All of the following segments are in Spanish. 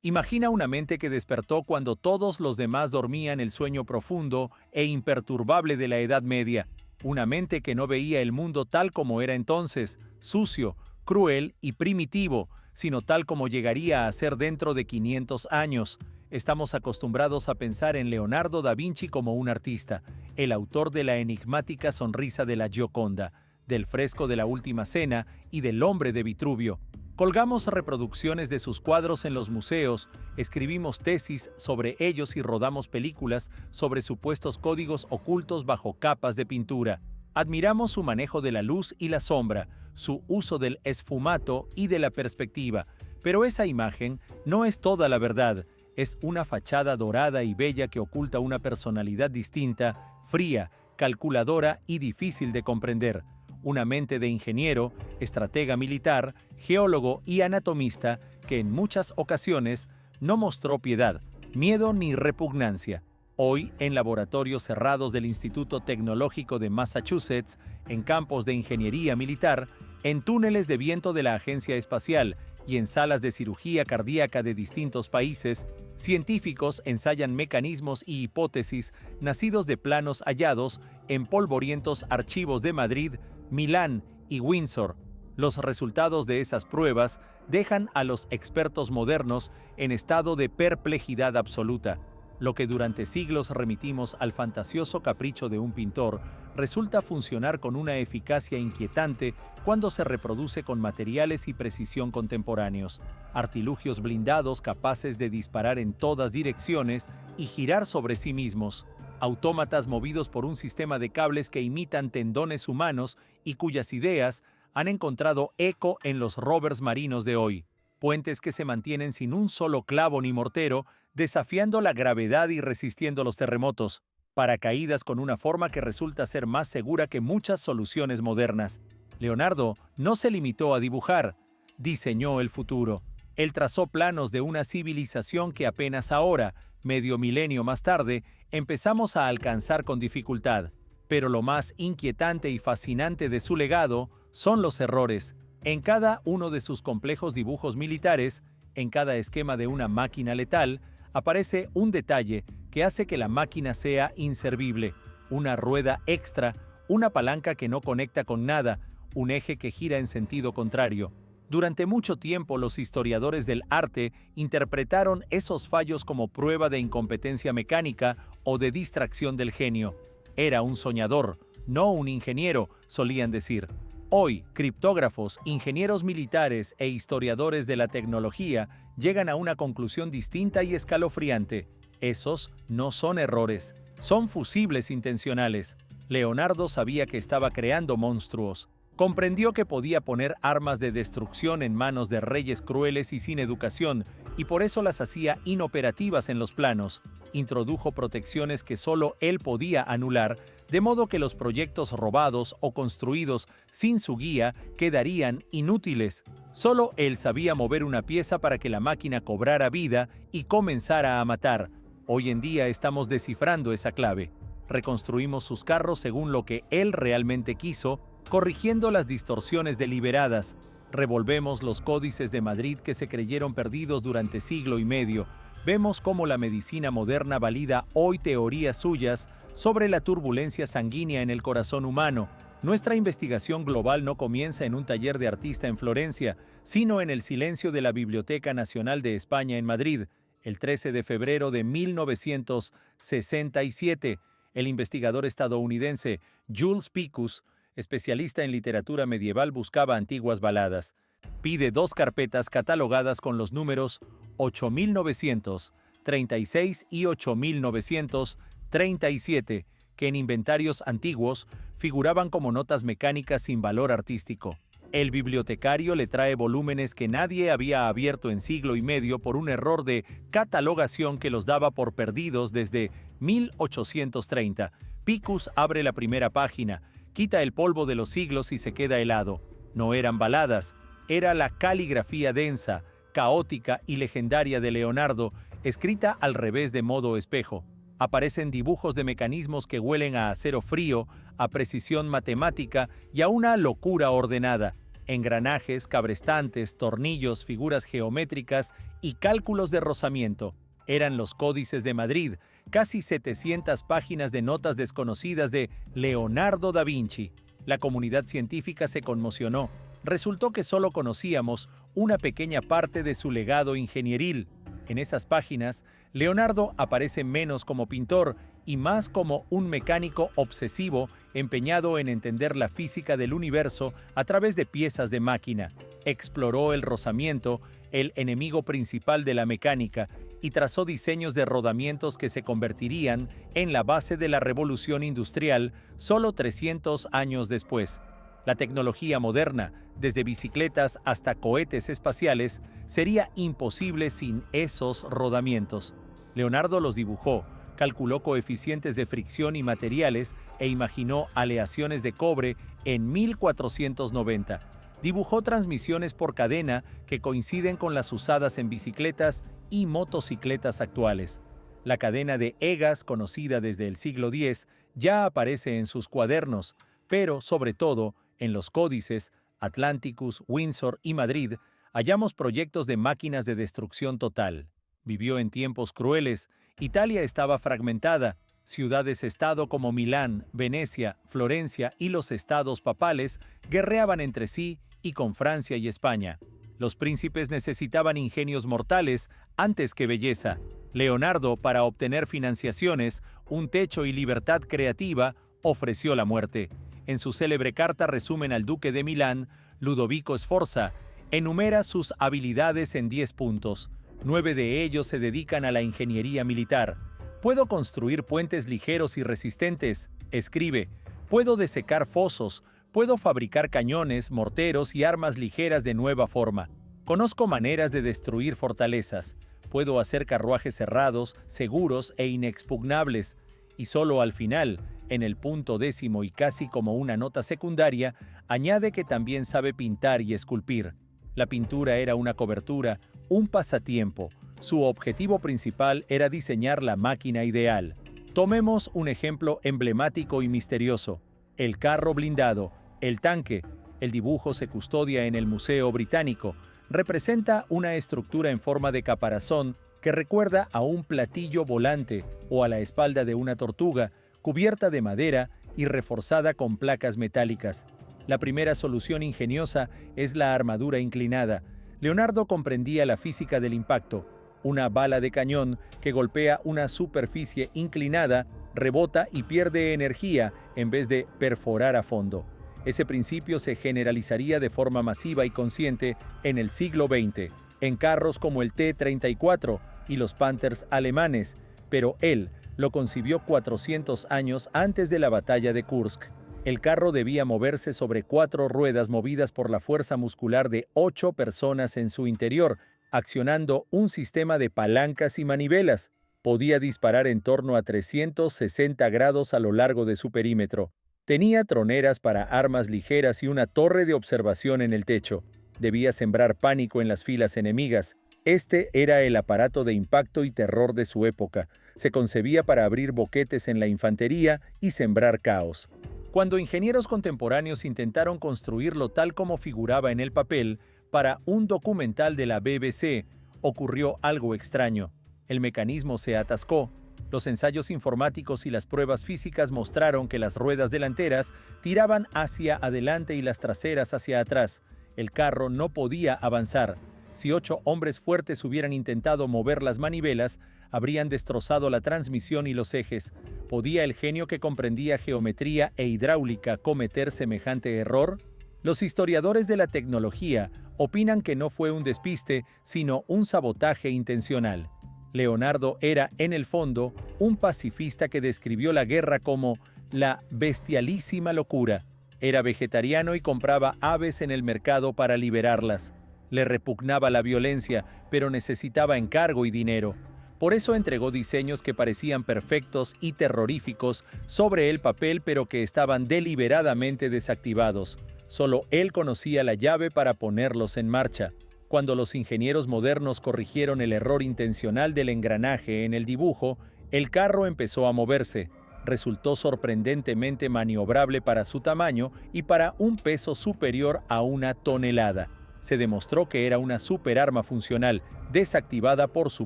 Imagina una mente que despertó cuando todos los demás dormían el sueño profundo e imperturbable de la Edad Media. Una mente que no veía el mundo tal como era entonces, sucio, cruel y primitivo, sino tal como llegaría a ser dentro de 500 años. Estamos acostumbrados a pensar en Leonardo da Vinci como un artista, el autor de la enigmática sonrisa de la Gioconda, del fresco de la Última Cena y del hombre de Vitruvio. Colgamos reproducciones de sus cuadros en los museos, escribimos tesis sobre ellos y rodamos películas sobre supuestos códigos ocultos bajo capas de pintura. Admiramos su manejo de la luz y la sombra, su uso del esfumato y de la perspectiva. Pero esa imagen no es toda la verdad, es una fachada dorada y bella que oculta una personalidad distinta, fría, calculadora y difícil de comprender. Una mente de ingeniero, estratega militar, geólogo y anatomista que en muchas ocasiones no mostró piedad, miedo ni repugnancia. Hoy, en laboratorios cerrados del Instituto Tecnológico de Massachusetts, en campos de ingeniería militar, en túneles de viento de la Agencia Espacial y en salas de cirugía cardíaca de distintos países, científicos ensayan mecanismos y hipótesis nacidos de planos hallados en polvorientos archivos de Madrid, Milán y Windsor. Los resultados de esas pruebas dejan a los expertos modernos en estado de perplejidad absoluta. Lo que durante siglos remitimos al fantasioso capricho de un pintor resulta funcionar con una eficacia inquietante cuando se reproduce con materiales y precisión contemporáneos. Artilugios blindados capaces de disparar en todas direcciones y girar sobre sí mismos. Autómatas movidos por un sistema de cables que imitan tendones humanos y cuyas ideas han encontrado eco en los rovers marinos de hoy. Puentes que se mantienen sin un solo clavo ni mortero, desafiando la gravedad y resistiendo los terremotos. Paracaídas con una forma que resulta ser más segura que muchas soluciones modernas. Leonardo no se limitó a dibujar, diseñó el futuro. Él trazó planos de una civilización que apenas ahora, medio milenio más tarde, empezamos a alcanzar con dificultad. Pero lo más inquietante y fascinante de su legado son los errores. En cada uno de sus complejos dibujos militares, en cada esquema de una máquina letal, aparece un detalle que hace que la máquina sea inservible. Una rueda extra, una palanca que no conecta con nada, un eje que gira en sentido contrario. Durante mucho tiempo los historiadores del arte interpretaron esos fallos como prueba de incompetencia mecánica o de distracción del genio. Era un soñador, no un ingeniero, solían decir. Hoy, criptógrafos, ingenieros militares e historiadores de la tecnología llegan a una conclusión distinta y escalofriante. Esos no son errores, son fusibles intencionales. Leonardo sabía que estaba creando monstruos. Comprendió que podía poner armas de destrucción en manos de reyes crueles y sin educación, y por eso las hacía inoperativas en los planos. Introdujo protecciones que solo él podía anular, de modo que los proyectos robados o construidos sin su guía quedarían inútiles. Solo él sabía mover una pieza para que la máquina cobrara vida y comenzara a matar. Hoy en día estamos descifrando esa clave. Reconstruimos sus carros según lo que él realmente quiso, corrigiendo las distorsiones deliberadas. Revolvemos los códices de Madrid que se creyeron perdidos durante siglo y medio. Vemos cómo la medicina moderna valida hoy teorías suyas sobre la turbulencia sanguínea en el corazón humano. Nuestra investigación global no comienza en un taller de artista en Florencia, sino en el silencio de la Biblioteca Nacional de España en Madrid, el 13 de febrero de 1967. El investigador estadounidense Jules Picus, especialista en literatura medieval, buscaba antiguas baladas. Pide 2 carpetas catalogadas con los números 8936 y 8937, que en inventarios antiguos figuraban como notas mecánicas sin valor artístico. El bibliotecario le trae volúmenes que nadie había abierto en siglo y medio por un error de catalogación que los daba por perdidos desde 1830. Picus abre la primera página, quita el polvo de los siglos y se queda helado. No eran baladas, era la caligrafía densa, caótica y legendaria de Leonardo, escrita al revés de modo espejo. Aparecen dibujos de mecanismos que huelen a acero frío, a precisión matemática y a una locura ordenada. engranajes, cabrestantes, tornillos, figuras geométricas y cálculos de rozamiento. Eran los Códices de Madrid, casi 700 páginas de notas desconocidas de Leonardo da Vinci. La comunidad científica se conmocionó. Resultó que solo conocíamos una pequeña parte de su legado ingenieril. En esas páginas, Leonardo aparece menos como pintor y más como un mecánico obsesivo empeñado en entender la física del universo a través de piezas de máquina. Exploró el rozamiento, el enemigo principal de la mecánica, y trazó diseños de rodamientos que se convertirían en la base de la revolución industrial solo 300 años después. La tecnología moderna, desde bicicletas hasta cohetes espaciales, sería imposible sin esos rodamientos. Leonardo los dibujó, calculó coeficientes de fricción y materiales e imaginó aleaciones de cobre en 1490. Dibujó transmisiones por cadena que coinciden con las usadas en bicicletas y motocicletas actuales. La cadena de Egas, conocida desde el siglo X, ya aparece en sus cuadernos, pero, sobre todo, en los códices Atlanticus, Windsor y Madrid, hallamos proyectos de máquinas de destrucción total. Vivió en tiempos crueles, Italia estaba fragmentada, ciudades-estado como Milán, Venecia, Florencia y los estados papales guerreaban entre sí y con Francia y España. Los príncipes necesitaban ingenios mortales antes que belleza. Leonardo, para obtener financiaciones, un techo y libertad creativa, ofreció la muerte. En su célebre carta resumen al duque de Milán, Ludovico Sforza, enumera sus habilidades en 10 puntos. 9 de ellos se dedican a la ingeniería militar. Puedo construir puentes ligeros y resistentes, escribe. Puedo desecar fosos. Puedo fabricar cañones, morteros y armas ligeras de nueva forma. Conozco maneras de destruir fortalezas. Puedo hacer carruajes cerrados, seguros e inexpugnables. Y solo al final, en el punto 10 y casi como una nota secundaria, añade que también sabe pintar y esculpir. La pintura era una cobertura, un pasatiempo. Su objetivo principal era diseñar la máquina ideal. Tomemos un ejemplo emblemático y misterioso: el carro blindado, el tanque. El dibujo se custodia en el Museo Británico. Representa una estructura en forma de caparazón que recuerda a un platillo volante o a la espalda de una tortuga, cubierta de madera y reforzada con placas metálicas. La primera solución ingeniosa es la armadura inclinada. Leonardo comprendía la física del impacto. Una bala de cañón que golpea una superficie inclinada rebota y pierde energía en vez de perforar a fondo. Ese principio se generalizaría de forma masiva y consciente en el siglo XX, en carros como el T-34 y los Panthers alemanes, pero él lo concibió 400 años antes de la batalla de Kursk. El carro debía moverse sobre 4 ruedas movidas por la fuerza muscular de 8 personas en su interior, accionando un sistema de palancas y manivelas. Podía disparar en torno a 360 grados a lo largo de su perímetro. Tenía troneras para armas ligeras y una torre de observación en el techo. Debía sembrar pánico en las filas enemigas. Este era el aparato de impacto y terror de su época. Se concebía para abrir boquetes en la infantería y sembrar caos. Cuando ingenieros contemporáneos intentaron construirlo tal como figuraba en el papel, para un documental de la BBC, ocurrió algo extraño. El mecanismo se atascó. Los ensayos informáticos y las pruebas físicas mostraron que las ruedas delanteras tiraban hacia adelante y las traseras hacia atrás. El carro no podía avanzar. Si 8 hombres fuertes hubieran intentado mover las manivelas, habrían destrozado la transmisión y los ejes. ¿Podía el genio que comprendía geometría e hidráulica cometer semejante error? Los historiadores de la tecnología opinan que no fue un despiste, sino un sabotaje intencional. Leonardo era, en el fondo, un pacifista que describió la guerra como la bestialísima locura. Era vegetariano y compraba aves en el mercado para liberarlas. Le repugnaba la violencia, pero necesitaba encargo y dinero. Por eso entregó diseños que parecían perfectos y terroríficos sobre el papel, pero que estaban deliberadamente desactivados. Solo él conocía la llave para ponerlos en marcha. Cuando los ingenieros modernos corrigieron el error intencional del engranaje en el dibujo, el carro empezó a moverse. resultó sorprendentemente maniobrable para su tamaño y para un peso superior a 1 tonelada. Se demostró que era una superarma funcional, desactivada por su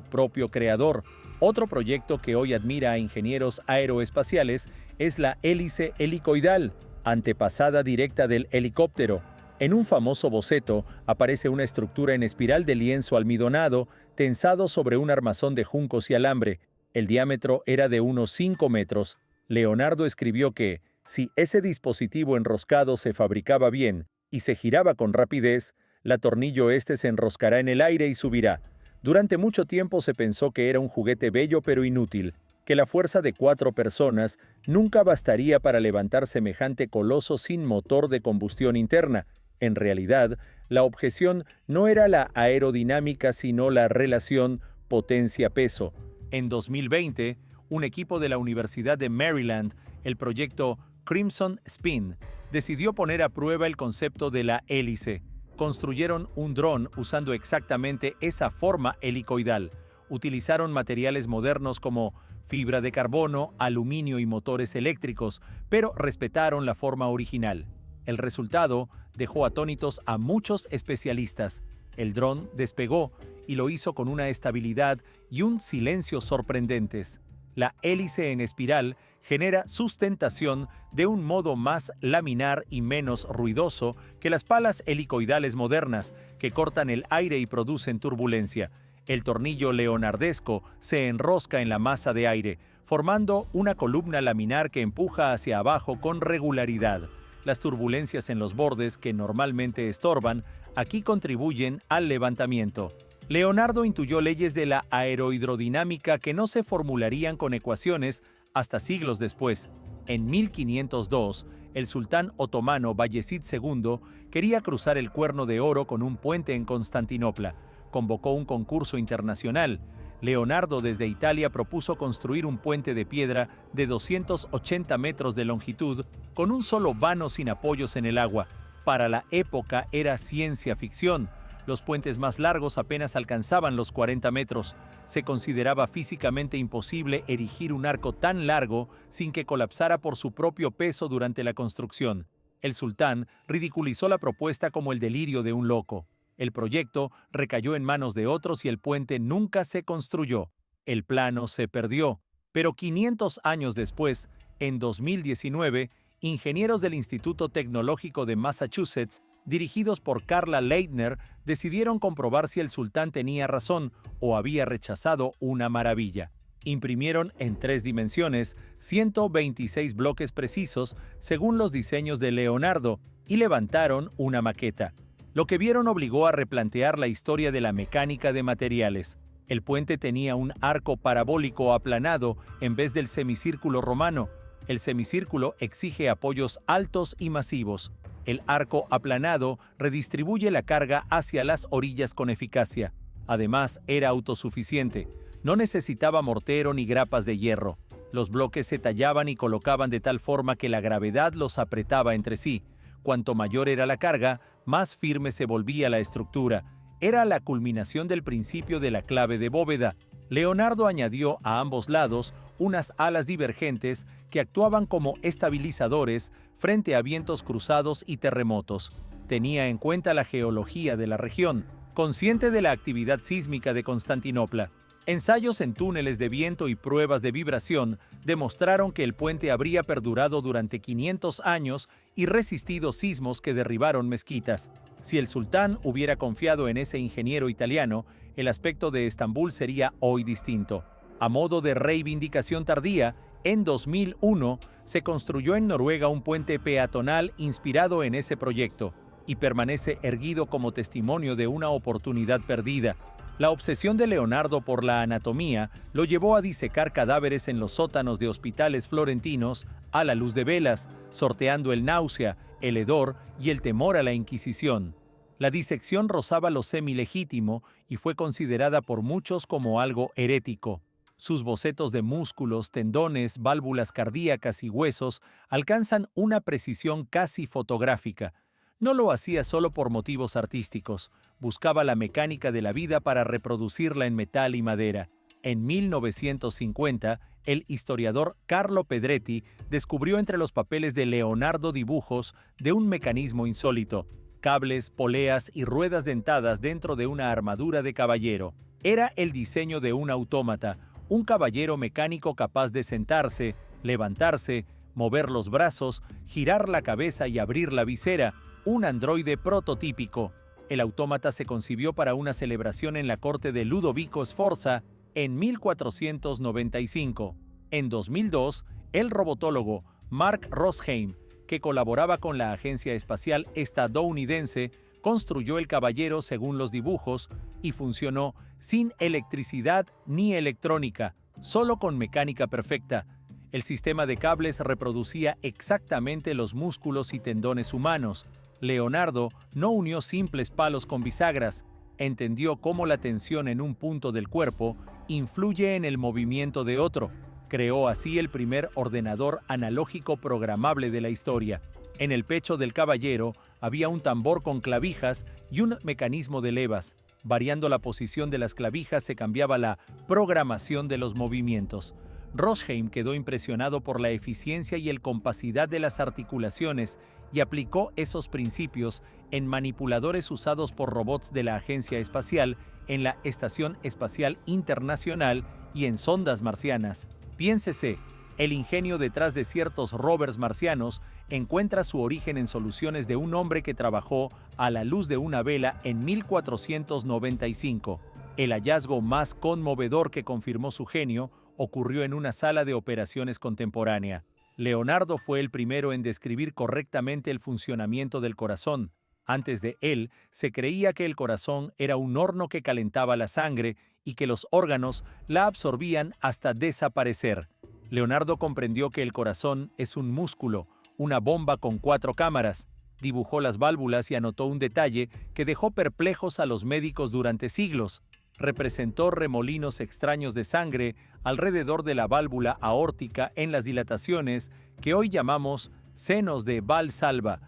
propio creador. Otro proyecto que hoy admira a ingenieros aeroespaciales es la hélice helicoidal, antepasada directa del helicóptero. En un famoso boceto aparece una estructura en espiral de lienzo almidonado tensado sobre un armazón de juncos y alambre. El diámetro era de unos 5 metros. Leonardo escribió que, si ese dispositivo enroscado se fabricaba bien y se giraba con rapidez, la tornillo se enroscará en el aire y subirá. Durante mucho tiempo se pensó que era un juguete bello pero inútil, que la fuerza de 4 personas nunca bastaría para levantar semejante coloso sin motor de combustión interna. En realidad, la objeción no era la aerodinámica sino la relación potencia-peso. En 2020, un equipo de la Universidad de Maryland, el proyecto Crimson Spin, decidió poner a prueba el concepto de la hélice. Construyeron un dron usando exactamente esa forma helicoidal. Utilizaron materiales modernos como fibra de carbono, aluminio y motores eléctricos, pero respetaron la forma original. El resultado dejó atónitos a muchos especialistas. El dron despegó y lo hizo con una estabilidad y un silencio sorprendentes. La hélice en espiral genera sustentación de un modo más laminar y menos ruidoso que las palas helicoidales modernas, que cortan el aire y producen turbulencia. El tornillo leonardesco se enrosca en la masa de aire, formando una columna laminar que empuja hacia abajo con regularidad. Las turbulencias en los bordes, que normalmente estorban, aquí contribuyen al levantamiento. Leonardo intuyó leyes de la aerohidrodinámica que no se formularían con ecuaciones hasta siglos después. En 1502, el sultán otomano Bayezid II quería cruzar el Cuerno de Oro con un puente en Constantinopla. Convocó un concurso internacional. Leonardo desde Italia propuso construir un puente de piedra de 280 metros de longitud con un solo vano sin apoyos en el agua. Para la época era ciencia ficción. Los puentes más largos apenas alcanzaban los 40 metros. Se consideraba físicamente imposible erigir un arco tan largo sin que colapsara por su propio peso durante la construcción. El sultán ridiculizó la propuesta como el delirio de un loco. El proyecto recayó en manos de otros y el puente nunca se construyó. El plano se perdió. Pero 500 años después, en 2019, ingenieros del Instituto Tecnológico de Massachusetts, dirigidos por Carla Leitner, decidieron comprobar si el sultán tenía razón o había rechazado una maravilla. Imprimieron en 3 dimensiones 126 bloques precisos según los diseños de Leonardo y levantaron una maqueta. Lo que vieron obligó a replantear la historia de la mecánica de materiales. El puente tenía un arco parabólico aplanado en vez del semicírculo romano. El semicírculo exige apoyos altos y masivos. El arco aplanado redistribuye la carga hacia las orillas con eficacia. Además, era autosuficiente. No necesitaba mortero ni grapas de hierro. Los bloques se tallaban y colocaban de tal forma que la gravedad los apretaba entre sí. Cuanto mayor era la carga, más firme se volvía la estructura. Era la culminación del principio de la clave de bóveda. Leonardo añadió a ambos lados unas alas divergentes que actuaban como estabilizadores frente a vientos cruzados y terremotos. Tenía en cuenta la geología de la región, consciente de la actividad sísmica de Constantinopla. Ensayos en túneles de viento y pruebas de vibración demostraron que el puente habría perdurado durante 500 años y resistido sismos que derribaron mezquitas. Si el sultán hubiera confiado en ese ingeniero italiano, el aspecto de Estambul sería hoy distinto. A modo de reivindicación tardía, en 2001 se construyó en Noruega un puente peatonal inspirado en ese proyecto y permanece erguido como testimonio de una oportunidad perdida. La obsesión de Leonardo por la anatomía lo llevó a disecar cadáveres en los sótanos de hospitales florentinos a la luz de velas, sorteando el náusea, el hedor y el temor a la Inquisición. La disección rozaba lo semilegítimo y fue considerada por muchos como algo herético. Sus bocetos de músculos, tendones, válvulas cardíacas y huesos alcanzan una precisión casi fotográfica. No lo hacía solo por motivos artísticos, buscaba la mecánica de la vida para reproducirla en metal y madera. En 1950, el historiador Carlo Pedretti descubrió entre los papeles de Leonardo dibujos de un mecanismo insólito: cables, poleas y ruedas dentadas dentro de una armadura de caballero. Era el diseño de un autómata, un caballero mecánico capaz de sentarse, levantarse, mover los brazos, girar la cabeza y abrir la visera, un androide prototípico. El autómata se concibió para una celebración en la corte de Ludovico Sforza en 1495. En 2002, el robotólogo Mark Rosheim, que colaboraba con la Agencia Espacial Estadounidense, construyó el caballero según los dibujos y funcionó sin electricidad ni electrónica, solo con mecánica perfecta. El sistema de cables reproducía exactamente los músculos y tendones humanos. Leonardo no unió simples palos con bisagras, entendió cómo la tensión en un punto del cuerpo influye en el movimiento de otro. Creó así el primer ordenador analógico programable de la historia. En el pecho del caballero había un tambor con clavijas y un mecanismo de levas. Variando la posición de las clavijas se cambiaba la programación de los movimientos. Rosheim quedó impresionado por la eficiencia y el compacidad de las articulaciones y aplicó esos principios en manipuladores usados por robots de la Agencia Espacial, en la Estación Espacial Internacional y en sondas marcianas. Piénsese, el ingenio detrás de ciertos rovers marcianos encuentra su origen en soluciones de un hombre que trabajó a la luz de una vela en 1495. El hallazgo más conmovedor que confirmó su genio ocurrió en una sala de operaciones contemporánea. Leonardo fue el primero en describir correctamente el funcionamiento del corazón. Antes de él, se creía que el corazón era un horno que calentaba la sangre y que los órganos la absorbían hasta desaparecer. Leonardo comprendió que el corazón es un músculo, una bomba con 4 cámaras. Dibujó las válvulas y anotó un detalle que dejó perplejos a los médicos durante siglos. Representó remolinos extraños de sangre alrededor de la válvula aórtica en las dilataciones que hoy llamamos senos de Valsalva.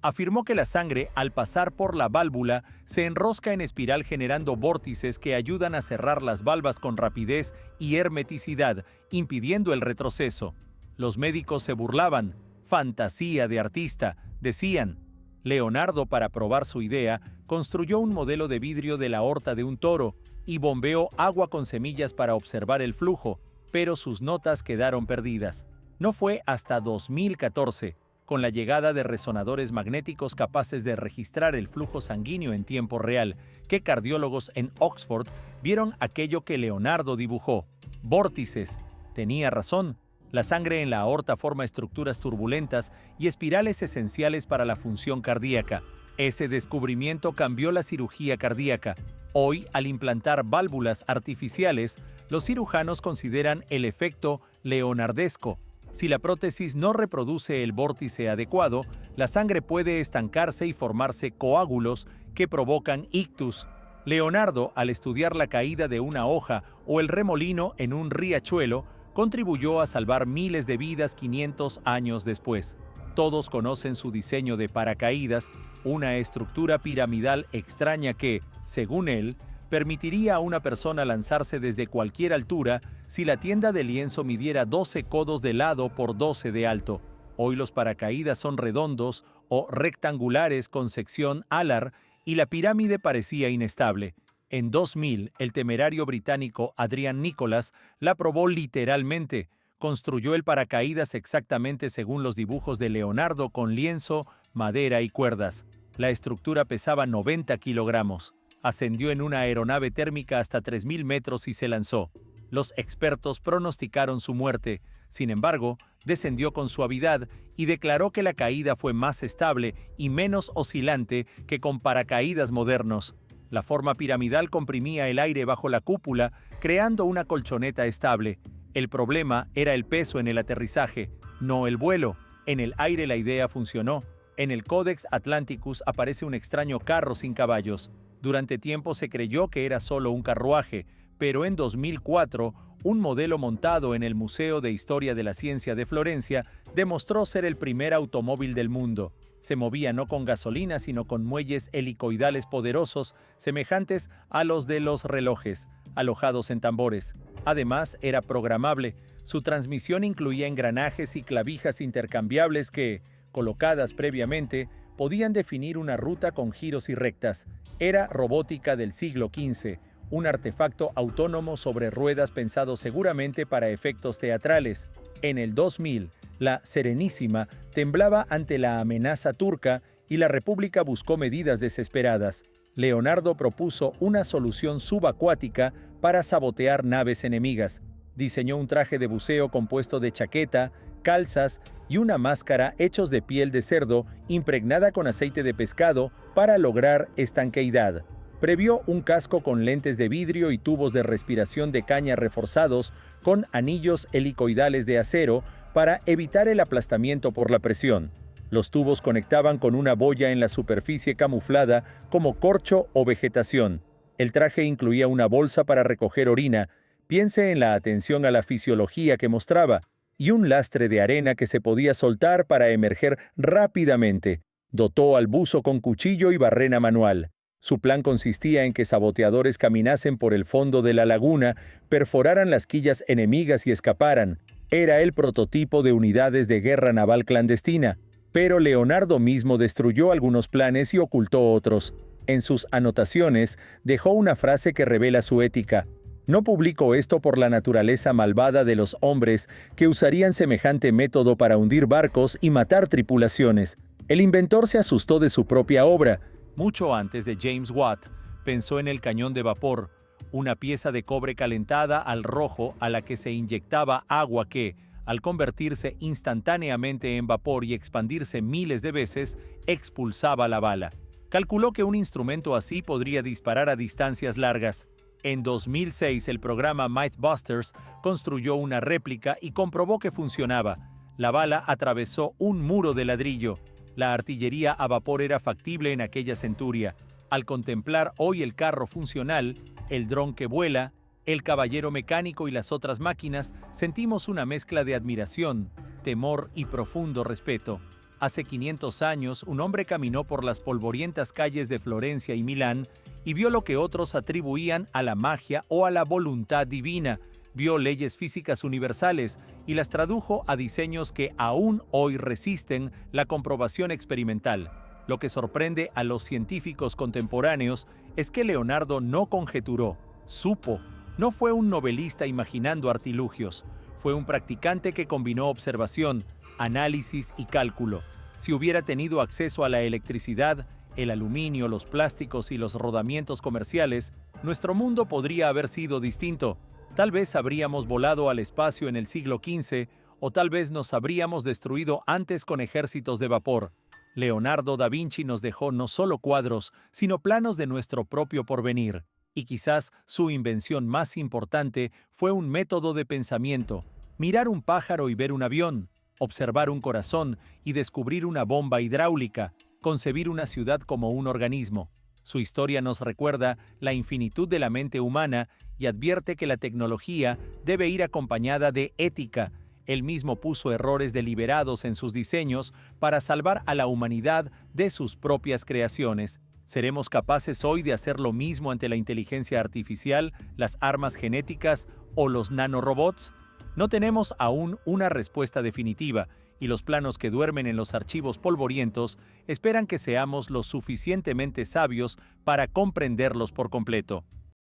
Afirmó que la sangre, al pasar por la válvula, se enrosca en espiral generando vórtices que ayudan a cerrar las valvas con rapidez y hermeticidad, impidiendo el retroceso. Los médicos se burlaban. «Fantasía de artista», decían. Leonardo, para probar su idea, construyó un modelo de vidrio de la aorta de un toro y bombeó agua con semillas para observar el flujo, pero sus notas quedaron perdidas. No fue hasta 2014, con la llegada de resonadores magnéticos capaces de registrar el flujo sanguíneo en tiempo real, que cardiólogos en Oxford vieron aquello que Leonardo dibujó: vórtices. Tenía razón. La sangre en la aorta forma estructuras turbulentas y espirales esenciales para la función cardíaca. Ese descubrimiento cambió la cirugía cardíaca. Hoy, al implantar válvulas artificiales, los cirujanos consideran el efecto leonardesco. Si la prótesis no reproduce el vórtice adecuado, la sangre puede estancarse y formarse coágulos que provocan ictus. Leonardo, al estudiar la caída de una hoja o el remolino en un riachuelo, contribuyó a salvar miles de vidas 500 años después. Todos conocen su diseño de paracaídas, una estructura piramidal extraña que, según él, permitiría a una persona lanzarse desde cualquier altura si la tienda de lienzo midiera 12 codos de lado por 12 de alto. Hoy los paracaídas son redondos o rectangulares con sección alar y la pirámide parecía inestable. En 2000, el temerario británico Adrian Nicholas la probó literalmente. Construyó el paracaídas exactamente según los dibujos de Leonardo con lienzo, madera y cuerdas. La estructura pesaba 90 kilogramos. Ascendió en una aeronave térmica hasta 3.000 metros y se lanzó. Los expertos pronosticaron su muerte. Sin embargo, descendió con suavidad y declaró que la caída fue más estable y menos oscilante que con paracaídas modernos. La forma piramidal comprimía el aire bajo la cúpula, creando una colchoneta estable. El problema era el peso en el aterrizaje, no el vuelo. En el aire la idea funcionó. En el Codex Atlanticus aparece un extraño carro sin caballos. Durante tiempo se creyó que era solo un carruaje, pero en 2004, un modelo montado en el Museo de Historia de la Ciencia de Florencia demostró ser el primer automóvil del mundo. Se movía no con gasolina, sino con muelles helicoidales poderosos, semejantes a los de los relojes, alojados en tambores. Además, era programable. Su transmisión incluía engranajes y clavijas intercambiables que, colocadas previamente, podían definir una ruta con giros y rectas. Era robótica del siglo XV, un artefacto autónomo sobre ruedas pensado seguramente para efectos teatrales. En el 2000, la Serenísima temblaba ante la amenaza turca y la República buscó medidas desesperadas. Leonardo propuso una solución subacuática para sabotear naves enemigas. Diseñó un traje de buceo compuesto de chaqueta, calzas y una máscara hechos de piel de cerdo impregnada con aceite de pescado para lograr estanqueidad. Previó un casco con lentes de vidrio y tubos de respiración de caña reforzados con anillos helicoidales de acero para evitar el aplastamiento por la presión. Los tubos conectaban con una boya en la superficie camuflada como corcho o vegetación. El traje incluía una bolsa para recoger orina. Piense en la atención a la fisiología que mostraba, y un lastre de arena que se podía soltar para emerger rápidamente. Dotó al buzo con cuchillo y barrena manual. Su plan consistía en que saboteadores caminasen por el fondo de la laguna, perforaran las quillas enemigas y escaparan. Era el prototipo de unidades de guerra naval clandestina, pero Leonardo mismo destruyó algunos planes y ocultó otros. En sus anotaciones dejó una frase que revela su ética. No publico esto por la naturaleza malvada de los hombres que usarían semejante método para hundir barcos y matar tripulaciones. El inventor se asustó de su propia obra. Mucho antes de James Watt, pensó en el cañón de vapor, una pieza de cobre calentada al rojo a la que se inyectaba agua que, al convertirse instantáneamente en vapor y expandirse miles de veces, expulsaba la bala. Calculó que un instrumento así podría disparar a distancias largas. En 2006, el programa Mythbusters construyó una réplica y comprobó que funcionaba. La bala atravesó un muro de ladrillo. La artillería a vapor era factible en aquella centuria. Al contemplar hoy el carro funcional, el dron que vuela, el caballero mecánico y las otras máquinas, sentimos una mezcla de admiración, temor y profundo respeto. Hace 500 años, un hombre caminó por las polvorientas calles de Florencia y Milán y vio lo que otros atribuían a la magia o a la voluntad divina. Vio leyes físicas universales y las tradujo a diseños que aún hoy resisten la comprobación experimental. Lo que sorprende a los científicos contemporáneos es que Leonardo no conjeturó, supo. No fue un novelista imaginando artilugios. Fue un practicante que combinó observación, análisis y cálculo. Si hubiera tenido acceso a la electricidad, el aluminio, los plásticos y los rodamientos comerciales, nuestro mundo podría haber sido distinto. Tal vez habríamos volado al espacio en el siglo XV, o tal vez nos habríamos destruido antes con ejércitos de vapor. Leonardo da Vinci nos dejó no solo cuadros, sino planos de nuestro propio porvenir. Y quizás su invención más importante fue un método de pensamiento: mirar un pájaro y ver un avión, observar un corazón y descubrir una bomba hidráulica, concebir una ciudad como un organismo. Su historia nos recuerda la infinitud de la mente humana y advierte que la tecnología debe ir acompañada de ética. Él mismo puso errores deliberados en sus diseños para salvar a la humanidad de sus propias creaciones. ¿Seremos capaces hoy de hacer lo mismo ante la inteligencia artificial, las armas genéticas o los nanorobots? No tenemos aún una respuesta definitiva, y los planos que duermen en los archivos polvorientos esperan que seamos lo suficientemente sabios para comprenderlos por completo.